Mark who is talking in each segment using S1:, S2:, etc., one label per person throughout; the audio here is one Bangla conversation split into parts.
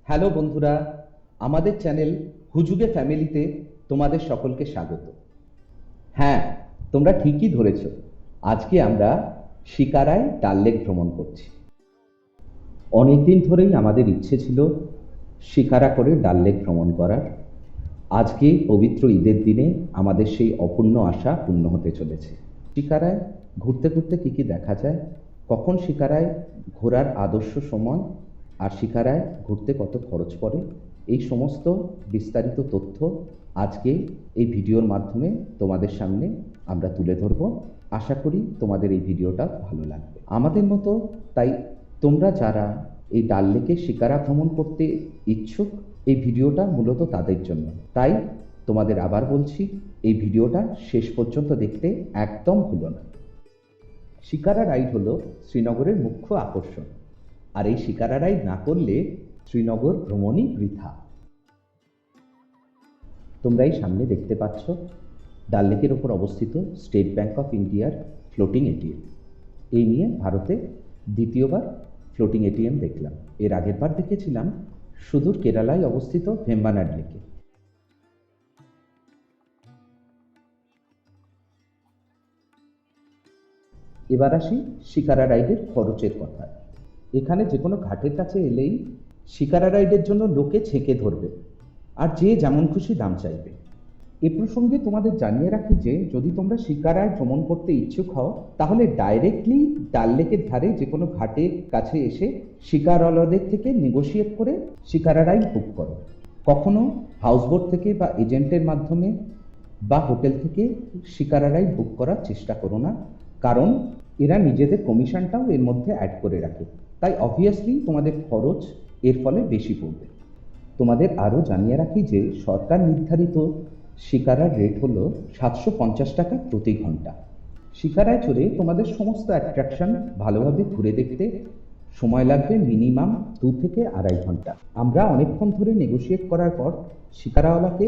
S1: হ্যালো বন্ধুরা, আমাদের চ্যানেল হুজুগে ফ্যামিলিতে তোমাদের সকলকে স্বাগত। হ্যাঁ, তোমরা ঠিকই ধরেছ। আজকে আমরা শিকারায় ডাল লেক ভ্রমণ করছি। অনেকদিন ধরেই আমাদের ইচ্ছে ছিল শিকারা করে ডাল লেক ভ্রমণ করার। আজকে পবিত্র ঈদের দিনে আমাদের সেই অপূর্ণ আশা পূর্ণ হতে চলেছে। শিকারায় ঘুরতে ঘুরতে কী কী দেখা যায়, কখন শিকারায় ঘোরার আদর্শ সময়, আর শিকারায় ঘুরতে কত খরচ পড়ে, এই সমস্ত বিস্তারিত তথ্য আজকে এই ভিডিওর মাধ্যমে তোমাদের সামনে আমরা তুলে ধরব। আশা করি তোমাদের এই ভিডিওটা ভালো লাগবে আমাদের মতো। তাই তোমরা যারা এই ডাল লেকে শিকারা ভ্রমণ করতে ইচ্ছুক, এই ভিডিওটা মূলত তাদের জন্য। তাই তোমাদের আবার বলছি, এই ভিডিওটা শেষ পর্যন্ত দেখতে একদম ভুলো না। শিকারা রাইড হলো শ্রীনগরের মুখ্য আকর্ষণ, আর এই শিকারা রাইড না করলে শ্রীনগর ভ্রমণই বৃথা। তোমরা এই সামনে দেখতে পাচ্ছ ডাল লেকের ওপর অবস্থিত স্টেট ব্যাংক অফ ইন্ডিয়ার ফ্লোটিং এটিএম। এই নিয়ে ভারতে দ্বিতীয়বার ফ্লোটিং এটিএম দেখলাম। এর আগের বার দেখেছিলাম সুদূর কেরালায় অবস্থিত ভেম্বানাড লেকে। এবার আসি শিকারা রাইডের খরচের কথা। এখানে যে কোনো ঘাটের কাছে এলেই শিকারা রাইডের জন্য লোকে ছেঁকে ধরবে, আর যে যেমন খুশি দাম চাইবে। এ প্রসঙ্গে তোমাদের জানিয়ে রাখি যে যদি তোমরা শিকারায় ভ্রমণ করতে ইচ্ছুক হও, তাহলে ডাইরেক্টলি ডাল লেকের ধারে যে কোনো ঘাটের কাছে এসে শিকারওয়ালাদের থেকে নেগোশিয়েট করে শিকারা রাইড বুক করো। কখনো হাউসবোট থেকে বা এজেন্টের মাধ্যমে বা হোটেল থেকে শিকারা রাইড বুক করার চেষ্টা করো না, কারণ এরা নিজেদের কমিশনটাও এর মধ্যে অ্যাড করে রাখে। তাই অবভিয়াসলি তোমাদের খরচ এর ফলে বেশি পড়বে। তোমাদের আরও জানিয়ে রাখি যে সরকার নির্ধারিত শিকারার রেট হলো 750 টাকা প্রতি ঘন্টা। শিকারায় চড়ে তোমাদের সমস্ত অ্যাট্রাকশন ভালোভাবে ঘুরে দেখতে সময় লাগবে মিনিমাম 2 থেকে 2.5 ঘন্টা। আমরা অনেকক্ষণ ধরে নেগোশিয়েট করার পর শিকারাওয়ালাকে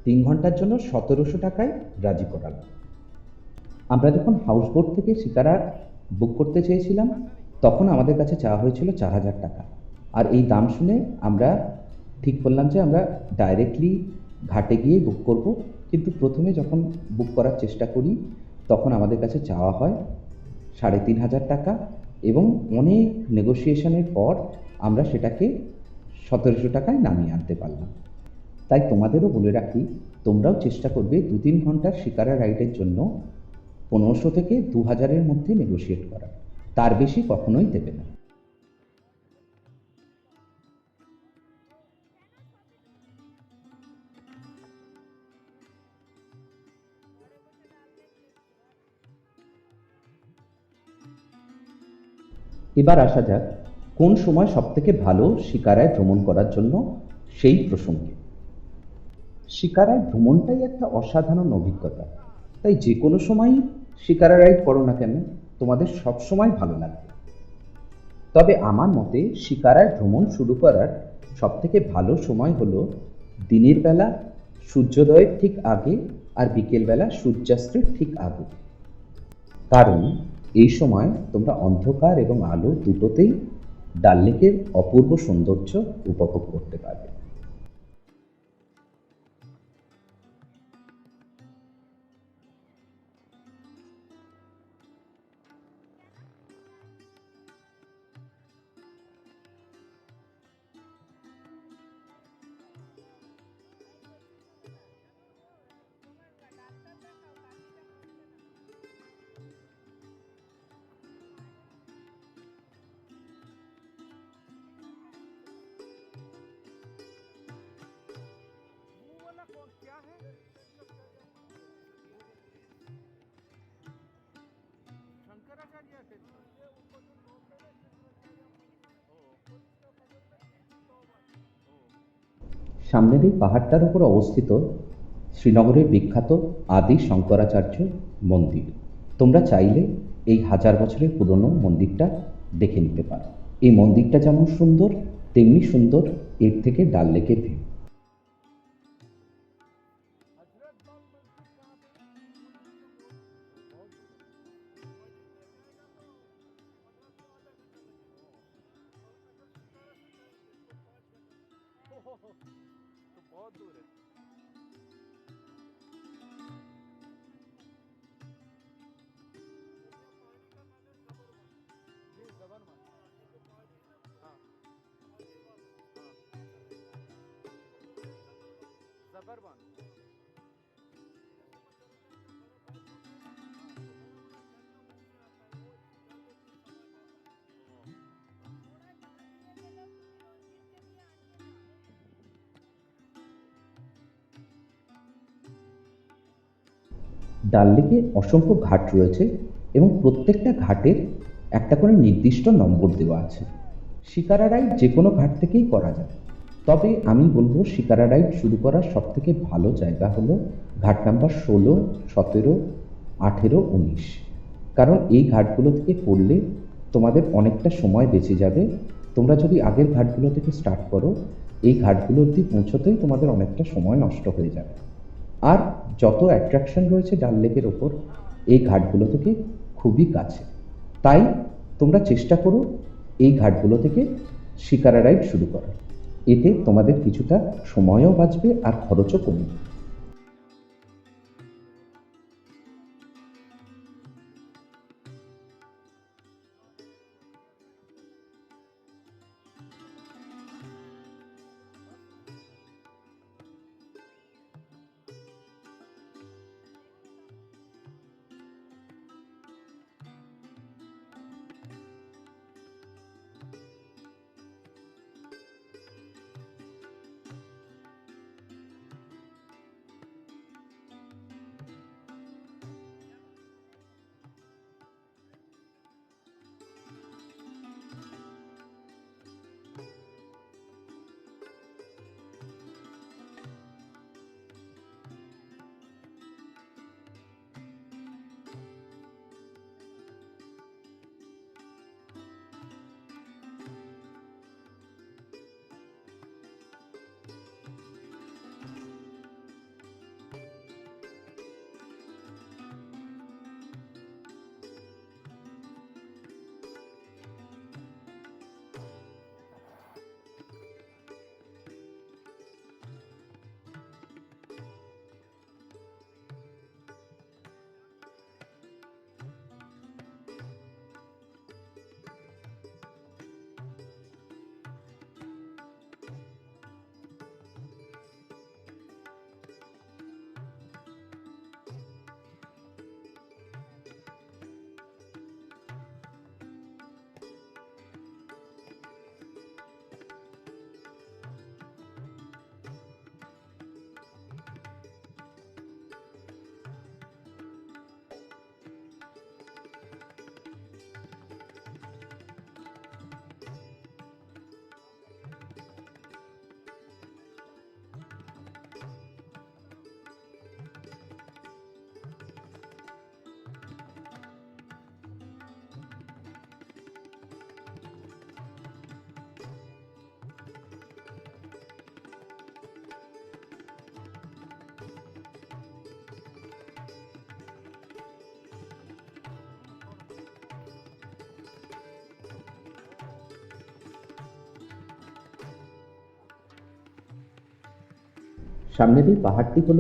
S1: 3 ঘন্টার জন্য 1700 টাকায় রাজি করালাম। আমরা যখন হাউসবোট থেকে শিকারা বুক করতে চেয়েছিলাম, তখন আমাদের কাছে চাওয়া হয়েছিল 4000 টাকা। আর এই দাম শুনে আমরা ঠিক করলাম যে আমরা ডাইরেক্টলি ঘাটে গিয়ে বুক করব। কিন্তু প্রথমে যখন বুক করার চেষ্টা করি, তখন আমাদের কাছে চাওয়া হয় 3500 টাকা, এবং অনেক নেগোসিয়েশনের পর আমরা সেটাকে 1700 টাকায় নামিয়ে আনতে পারলাম। তাই তোমাদেরও বলে রাখি, তোমরাও চেষ্টা করবে 2-3 ঘন্টার শিকারা রাইডের জন্য 1500 থেকে 2000-এর মধ্যে নেগোশিয়েট করা। তার বেশি কখনোই দেবে না। এবার আসা যাক কোন সময় সবথেকে ভালো শিকারায় ভ্রমণ করার জন্য সেই প্রসঙ্গে। শিকারায় ভ্রমণটাই একটা অসাধারণ অভিজ্ঞতা, তাই যে কোনো সময়ই শিকারা রাইড করো না কেন, তোমাদের সব সময় ভালো লাগবে। তবে আমার মতে শিকারায় ভ্রমণ শুরু করার সবথেকে ভালো সময় হলো দিনের বেলা সূর্যোদয়ের ঠিক আগে আর বিকেলবেলা সূর্যাস্তের ঠিক আগে। কারণ এই সময় তোমরা অন্ধকার এবং আলো দুটোতেই ডাল লেকের অপূর্ব সৌন্দর্য উপভোগ করতে পারবে। সামনের এই পাহাড়টার উপর অবস্থিত শ্রীনগরের বিখ্যাত আদি শঙ্করাচার্য মন্দির। তোমরা চাইলে এই 1000 বছরের পুরনো মন্দিরটা দেখে নিতে পারো। এই মন্দিরটা যেমন সুন্দর, তেমনি সুন্দর এর থেকে ডাল লেকের ভিউ।
S2: तो बहुत दूर है। ये जबरमन। हाँ हाँ जबरमन।
S1: ডাল লেকে অসংখ্য ঘাট রয়েছে এবং প্রত্যেকটা ঘাটের একটা করে নির্দিষ্ট নম্বর দেওয়া আছে। শিকারা রাইড যে কোনো ঘাট থেকেই করা যায়, তবে আমি বলবো শিকারা রাইড শুরু করার সবথেকে ভালো জায়গা হলো ঘাট নাম্বার 16, 17, 18, 19, কারণ এই ঘাটগুলো থেকে করলে তোমাদের অনেকটা সময় বেঁচে যাবে। তোমরা যদি আগের ঘাটগুলো থেকে স্টার্ট করো, এই ঘাটগুলো অবধি পৌঁছতেই তোমাদের অনেকটা সময় নষ্ট হয়ে যাবে। আর যত অ্যাট্রাকশন রয়েছে ডাল লেকের ওপর এই ঘাটগুলো থেকে খুবই কাছে, তাই তোমরা চেষ্টা করো এই ঘাটগুলো থেকে শিকারা রাইড শুরু করার। এতে তোমাদের কিছুটা সময়ও বাঁচবে আর খরচও কমবে। সামনের এই পাহাড়টি হল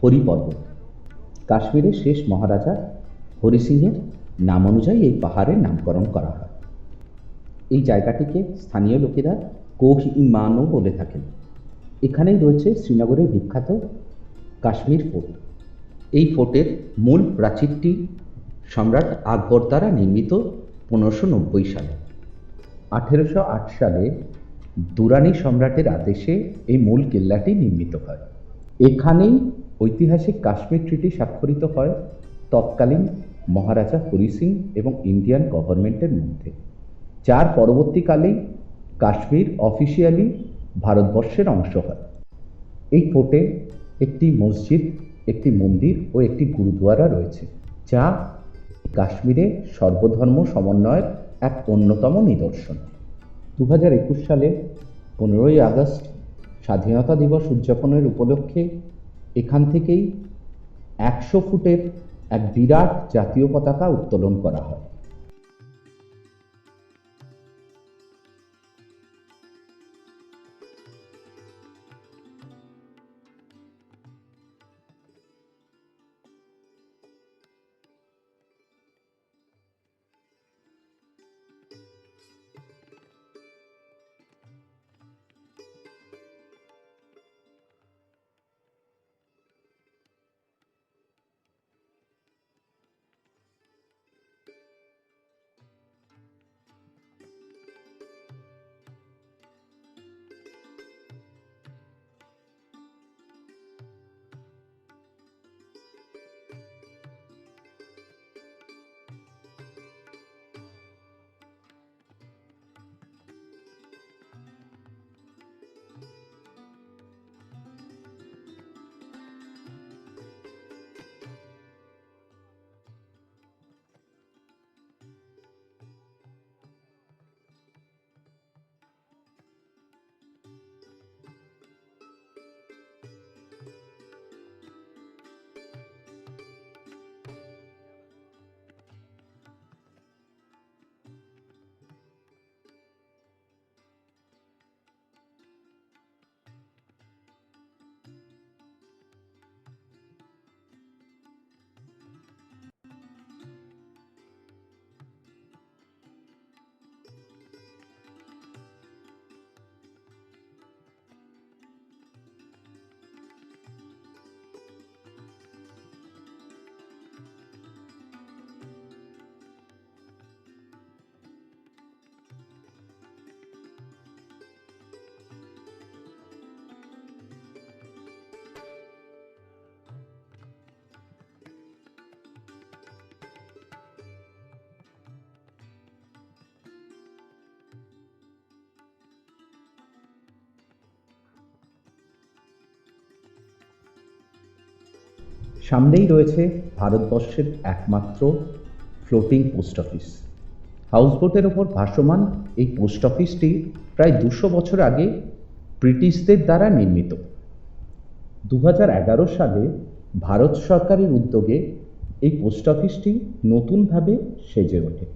S1: হরি পর্বত। কাশ্মীরের শেষ মহারাজা হরি সিংয়ের নাম অনুযায়ী এই পাহাড়ের নামকরণ করা হয়। এই জায়গাটিকে স্থানীয় লোকেরা কোহ-ই-মানও বলে থাকেন। এখানেই রয়েছে শ্রীনগরের বিখ্যাত কাশ্মীর ফোর্ট। এই ফোর্টের মূল প্রাচীরটি সম্রাট আকবর দ্বারা নির্মিত 1590 সালে। 1808 সালে দুরানি সম্রাটের আদেশে এই মূল কেল্লাটি নির্মিত হয়। এখানেই ঐতিহাসিক কাশ্মীর ট্রিটি স্বাক্ষরিত হয় তৎকালীন মহারাজা হরি সিং এবং ইন্ডিয়ান গভর্নমেন্টের মধ্যে, যার পরবর্তীকালেই কাশ্মীর অফিসিয়ালি ভারতবর্ষের অংশ হয়। এই ফোর্টে একটি মসজিদ, একটি মন্দির ও একটি গুরুদুয়ারা রয়েছে, যা কাশ্মীরে সর্বধর্ম সমন্বয়ের এক অন্যতম নিদর্শন। 2021 সালে 15ই আগস্ট স্বাধীনতা দিবস উদযাপনের উপলক্ষে এখান থেকেই 100 ফুটের এক বিরাট জাতীয় পতাকা উত্তোলন করা হয়। সামনেই রয়েছে ভারতবর্ষের একমাত্র ফ্লোটিং পোস্ট অফিস। হাউসবোটের ওপর ভাসমান এই পোস্ট অফিসটি প্রায় 200 বছর আগে ব্রিটিশদের দ্বারা নির্মিত। 2011 সালে ভারত সরকারের উদ্যোগে এই পোস্ট অফিসটি নতুনভাবে সেজে ওঠে।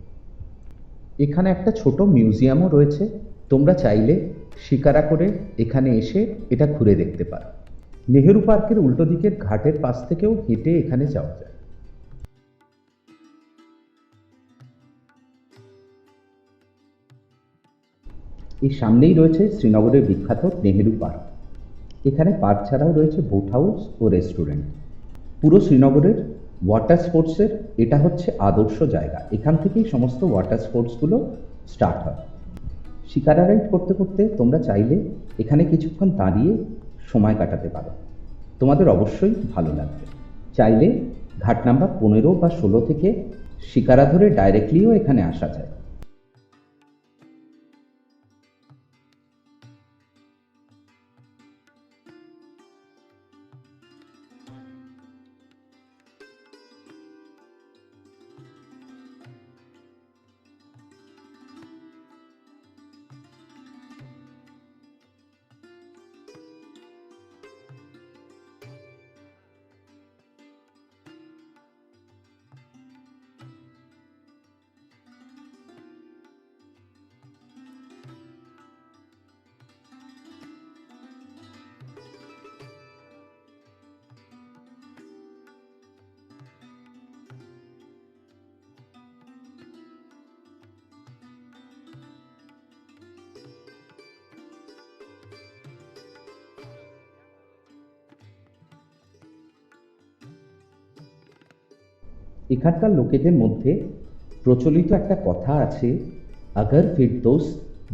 S1: এখানে একটা ছোট মিউজিয়ামও রয়েছে, তোমরা চাইলে শিকারা করে এখানে এসে এটা ঘুরে দেখতে পারো। নেহেরু পার্কের উল্টো দিকের ঘাটের পাশ থেকেও হেঁটে এখানে যাওয়া যায়। এই সামনেই রয়েছে শ্রীনগরের বিখ্যাত নেহেরু পার্ক। এখানে পার্ক ছাড়াও রয়েছে বোট হাউস ও রেস্টুরেন্ট। পুরো শ্রীনগরের ওয়াটার স্পোর্টসের এটা হচ্ছে আদর্শ জায়গা। এখান থেকেই সমস্ত ওয়াটার স্পোর্টসগুলো স্টার্ট হয়। শিকারা রাইড করতে করতে তোমরা চাইলে এখানে কিছুক্ষণ দাঁড়িয়ে সময় কাটাতে পারো, তোমাদের অবশ্যই ভালো লাগবে। চাইলে ঘাট নাম্বার 15 বা 16 থেকে শিকারা ধরে ডাইরেক্টলিও এখানে আসা যায়। এখানকার লোকেদের মধ্যে প্রচলিত একটা কথা আছে, আগর ফিরদৌস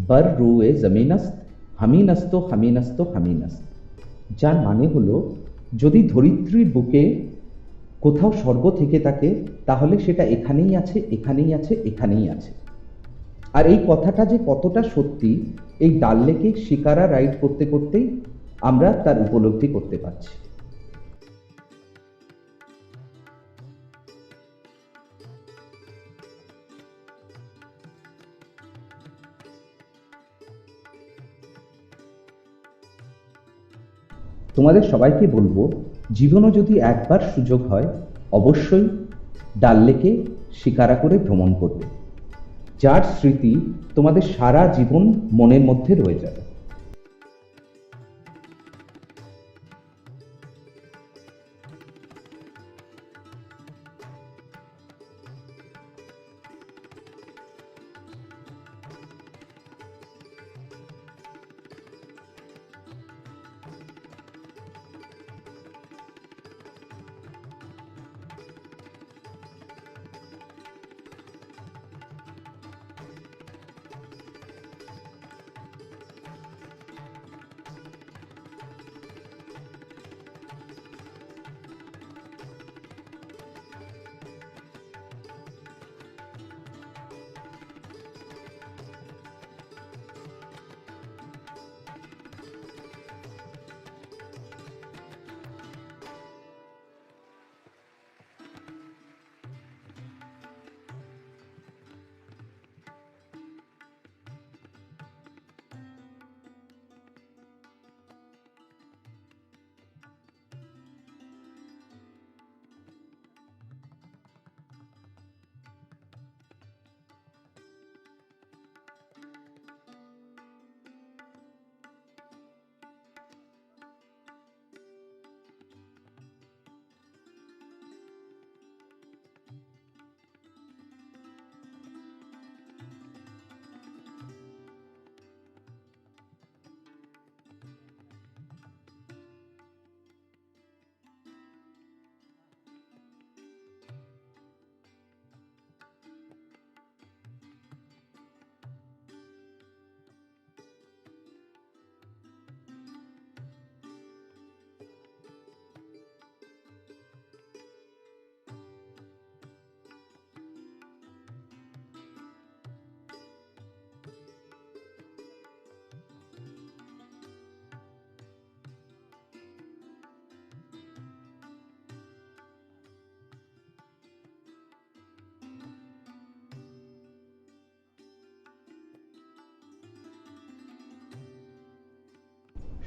S1: বর রুয়ে জমিনস্ত হামিনস্ত হামিনস্ত হামিনস্ত, যার মানে হলো যদি ধরিত্রীর বুকে কোথাও স্বর্গ থেকে থাকে তাহলে সেটা এখানেই আছে, এখানেই আছে, এখানেই আছে। আর এই কথাটা যে কতটা সত্যি এই ডাল লেকে শিকারা রাইড করতে করতেই আমরা তার উপলব্ধি করতে পারছি। তোমাদের সবাইকে বলবো, জীবনও যদি একবার সুযোগ হয় অবশ্যই ডাল লেকে শিকারা করে ভ্রমণ করবে, যার স্মৃতি তোমাদের সারা জীবন মনের মধ্যে রয়ে যাবে।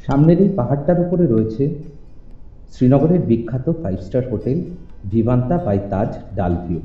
S1: সামনের এই পাহাড়টার উপরে রয়েছে শ্রীনগরের বিখ্যাত 5 স্টার হোটেল ভিভান্তা বাই তাজ ডাল ভিউ।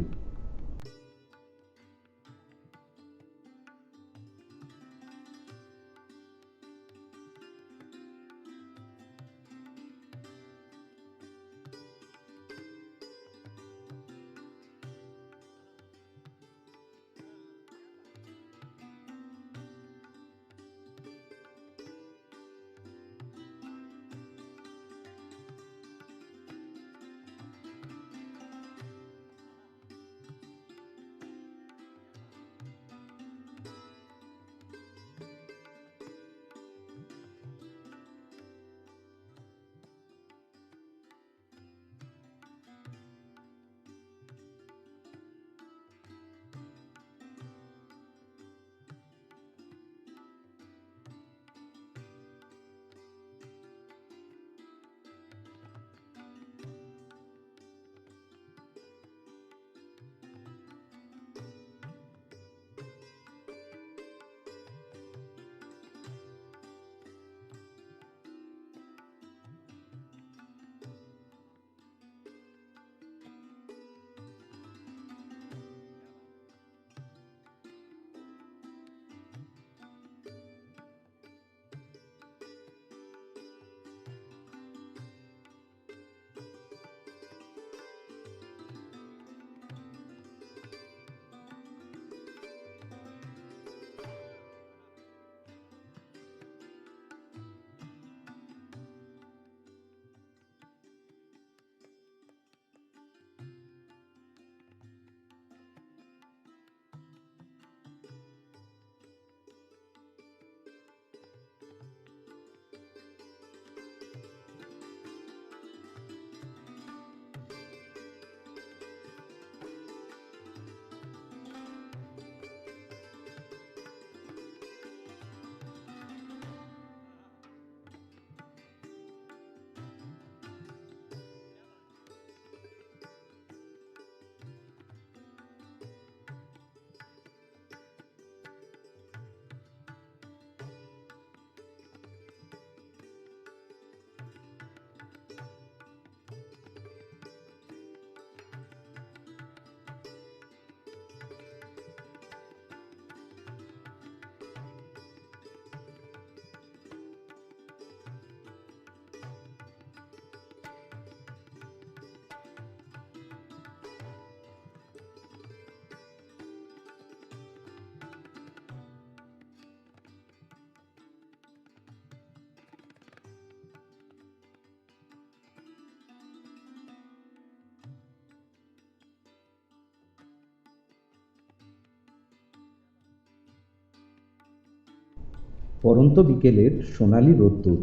S1: পরন্ত বিকেলের সোনালি রোদ্দুর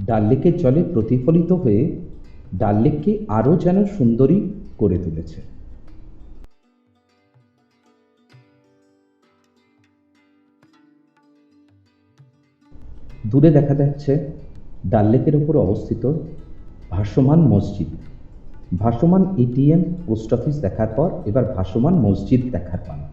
S1: ডাল লেকের জলে প্রতিফলিত হয়ে ডাল লেককে আরও যেন সুন্দরী করে তুলেছে। দূরে দেখা যাচ্ছে ডাল লেকের উপর অবস্থিত ভাসমান মসজিদ। ভাসমান এটিএম, পোস্ট অফিস দেখার পর এবার ভাসমান মসজিদ দেখার পালা।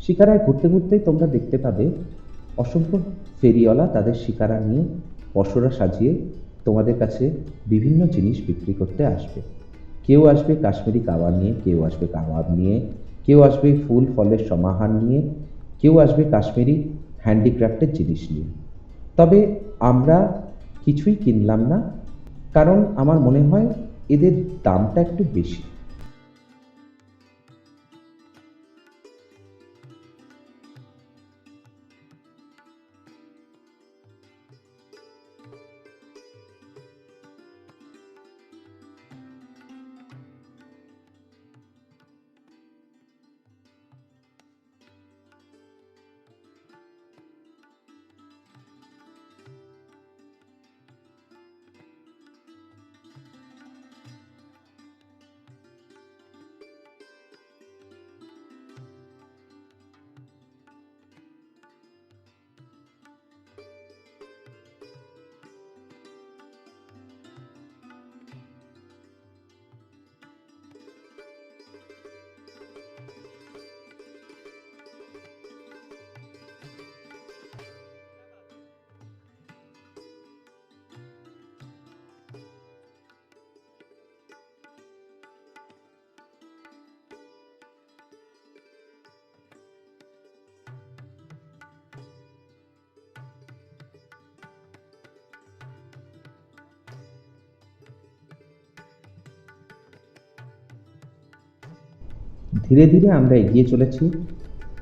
S1: শিকারায় ঘুরতে ঘুরতেই তোমরা দেখতে পাবে অসংখ্য ফেরিওয়ালা তাদের শিকারা নিয়ে পসরা সাজিয়ে তোমাদের কাছে বিভিন্ন জিনিস বিক্রি করতে আসবে। কেউ আসবে কাশ্মীরি কাবাব নিয়ে, কেউ আসবে কাবাব নিয়ে, কেউ আসবে ফুল ফলের সমাহার নিয়ে, কেউ আসবে কাশ্মীরি হ্যান্ডিক্রাফটের জিনিস নিয়ে। তবে আমরা কিছুই কিনলাম না, কারণ আমার মনে হয় এদের দামটা একটু বেশি। ধীরে ধীরে আমরা এগিয়ে চলেছি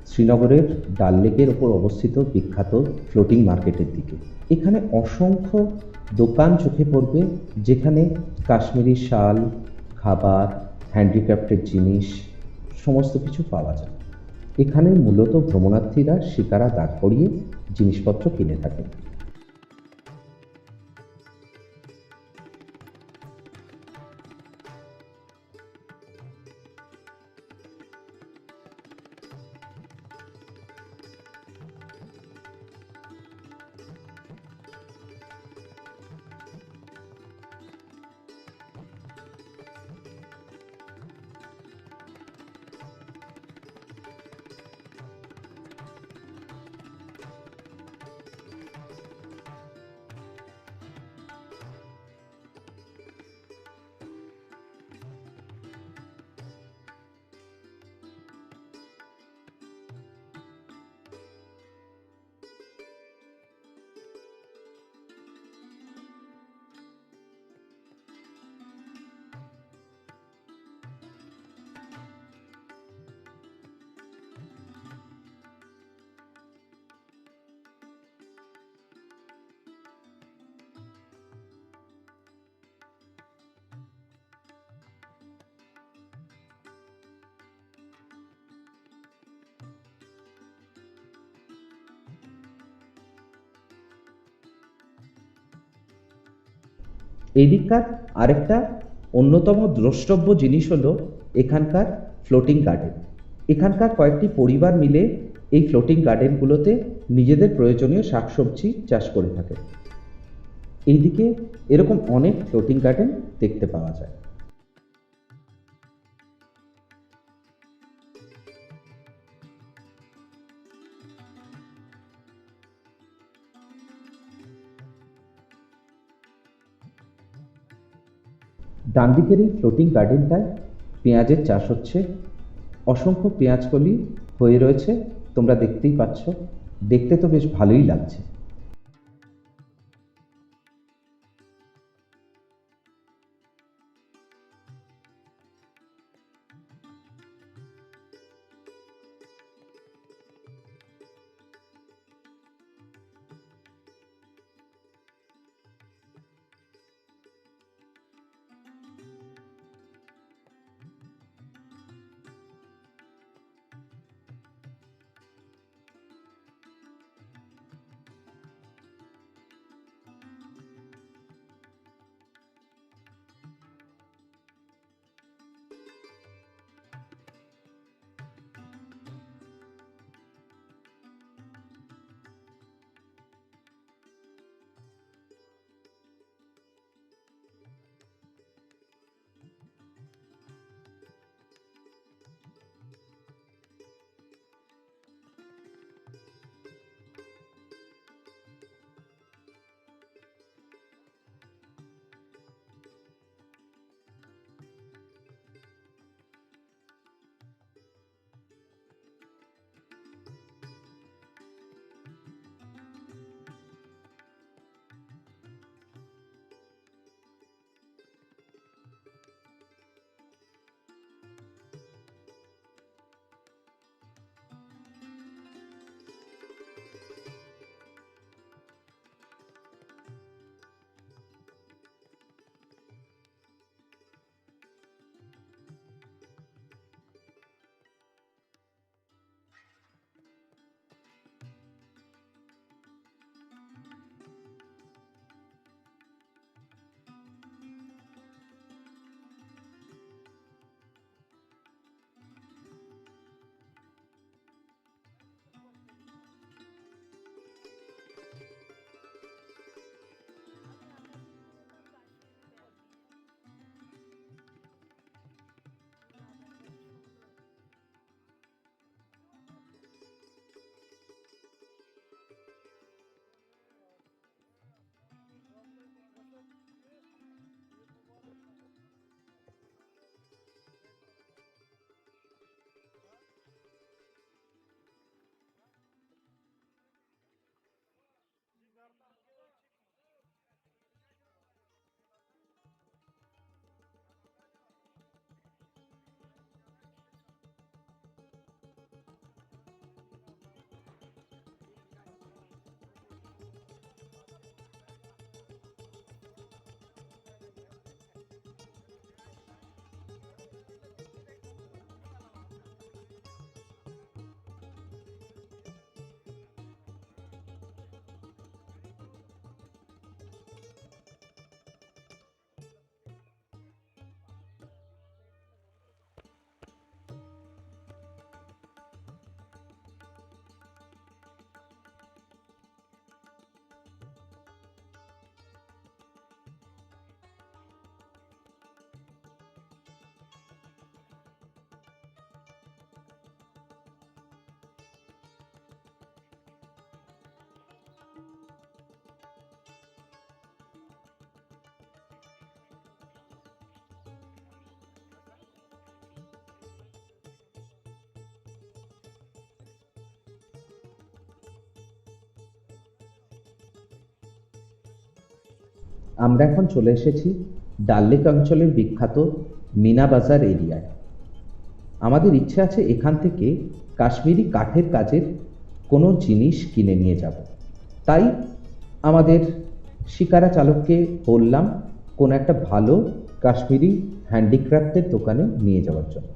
S1: শ্রীনগরের ডাল লেকের ওপর অবস্থিত বিখ্যাত ফ্লোটিং মার্কেটের দিকে। এখানে অসংখ্য দোকান চোখে পড়বে, যেখানে কাশ্মীরি শাল, খাবার, হ্যান্ডিক্রাফটের জিনিস সমস্ত কিছু পাওয়া যায়। এখানে মূলত ভ্রমণার্থীরা শিকারা দাঁড় করিয়ে জিনিসপত্র কিনে থাকেন। এদিককার আরেকটা অন্যতম দ্রষ্টব্য জিনিস হলো এখানকার ফ্লোটিং গার্ডেন। এখানকার কয়েকটি পরিবার মিলে এই ফ্লোটিং গার্ডেনগুলোতে নিজেদের প্রয়োজনীয় শাকসবজি চাষ করে থাকে। এইদিকে এরকম অনেক ফ্লোটিং গার্ডেন দেখতে পাওয়া যায়। ডান দিকের এই ফ্লোটিং গার্ডেনটায় পেঁয়াজের চাষ হচ্ছে। অসংখ্য পেঁয়াজকলি হয়ে রয়েছে, তোমরা দেখতেই পাচ্ছ। দেখতে তো বেশ ভালোই লাগছে। আমরা এখন চলে এসেছি ডাল লেক অঞ্চলের বিখ্যাত মিনা বাজার এরিয়ায়। আমাদের ইচ্ছে আছে এখান থেকে কাশ্মীরি কাঠের কাজের কোনো জিনিস কিনে নিয়ে যাব। তাই আমাদের শিকারা চালককে বললাম কোনো একটা ভালো কাশ্মীরি হ্যান্ডিক্রাফটের দোকানে নিয়ে যাওয়ার জন্য।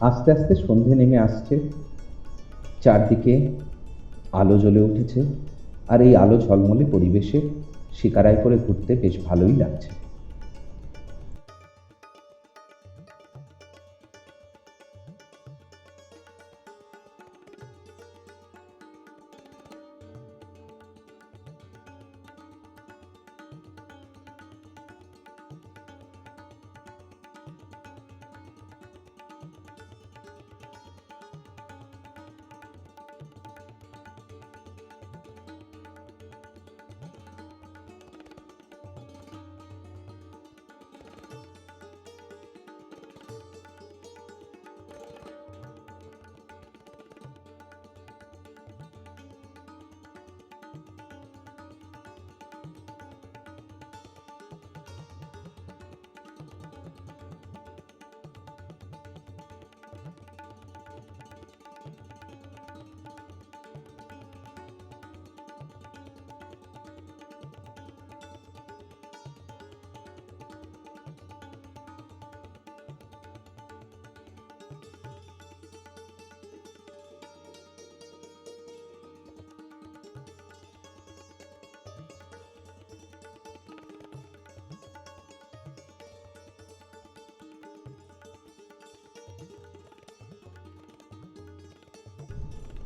S1: আস্তে আস্তে সন্ধে নেমে আসছে, চারদিকে আলো জ্বলে উঠেছে, আর এই আলো ঝলমলে পরিবেশে শিকারায় করে ঘুরতে বেশ ভালোই লাগছে।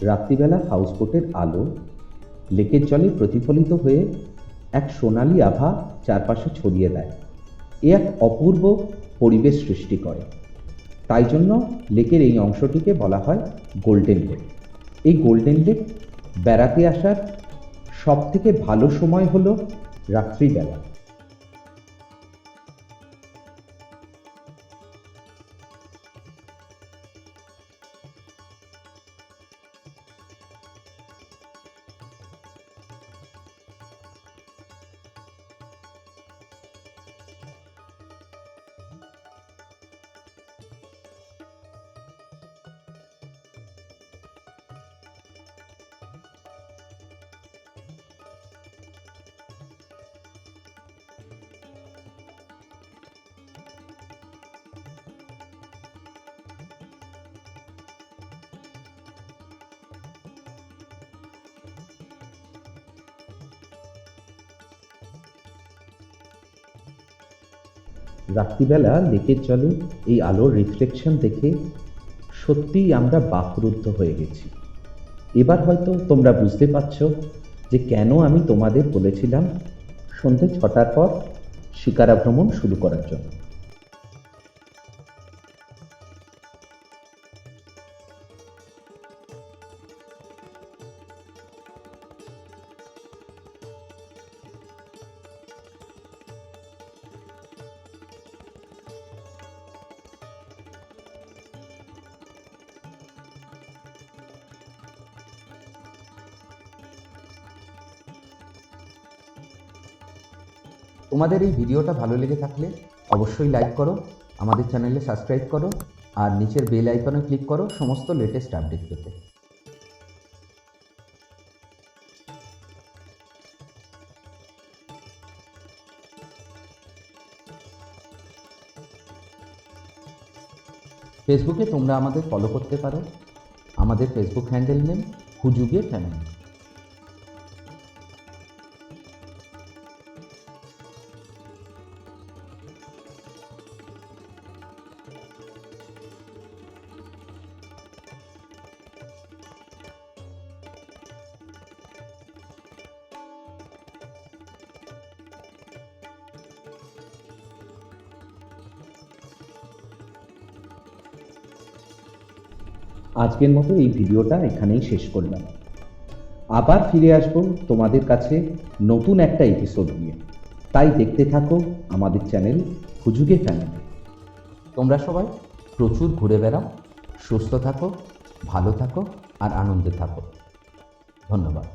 S1: রাত্রিবেলা হাউসবোটের আলো লেকের জলে প্রতিফলিত হয়ে এক সোনালি আভা চারপাশে ছড়িয়ে দেয়। এ এক অপূর্ব পরিবেশ সৃষ্টি করে। তাই জন্য লেকের এই অংশটিকে বলা হয় গোল্ডেন লেক। এই গোল্ডেন লেক বেড়াতে আসার সব থেকে ভালো সময় হলো রাত্রিবেলা। রাত্রিবেলা লেকের জলে এই আলোর রিফ্লেকশন দেখে সত্যিই আমরা বাকরুদ্ধ হয়ে গেছি। এবার হয়তো তোমরা বুঝতে পারছো যে কেন আমি তোমাদের বলেছিলাম সন্ধ্যে 6টার পর শিকারা ভ্রমণ শুরু করার জন্য। তোমাদের এই ভিডিওটা ভালো লেগে থাকলে অবশ্যই লাইক করো, আমাদের চ্যানেলে সাবস্ক্রাইব করো আর নিচের বেল আইকনে ক্লিক করো সমস্ত লেটেস্ট আপডেট পেতে। ফেসবুকে তোমরা আমাদের ফলো করতে পারো, আমাদের ফেসবুক হ্যান্ডেল নেম হুজুগে ফ্যামিলি। আজকের মতো এই ভিডিওটা এখানেই শেষ করলাম। আবার ফিরে আসবো তোমাদের কাছে নতুন একটা এপিসোড নিয়ে, তাই দেখতে থাকো আমাদের চ্যানেল হুজুগে ফ্যামিলি। তোমরা সবাই প্রচুর ঘুরে বেড়াও, সুস্থ থাকো, ভালো থাকো আর আনন্দে থাকো। ধন্যবাদ।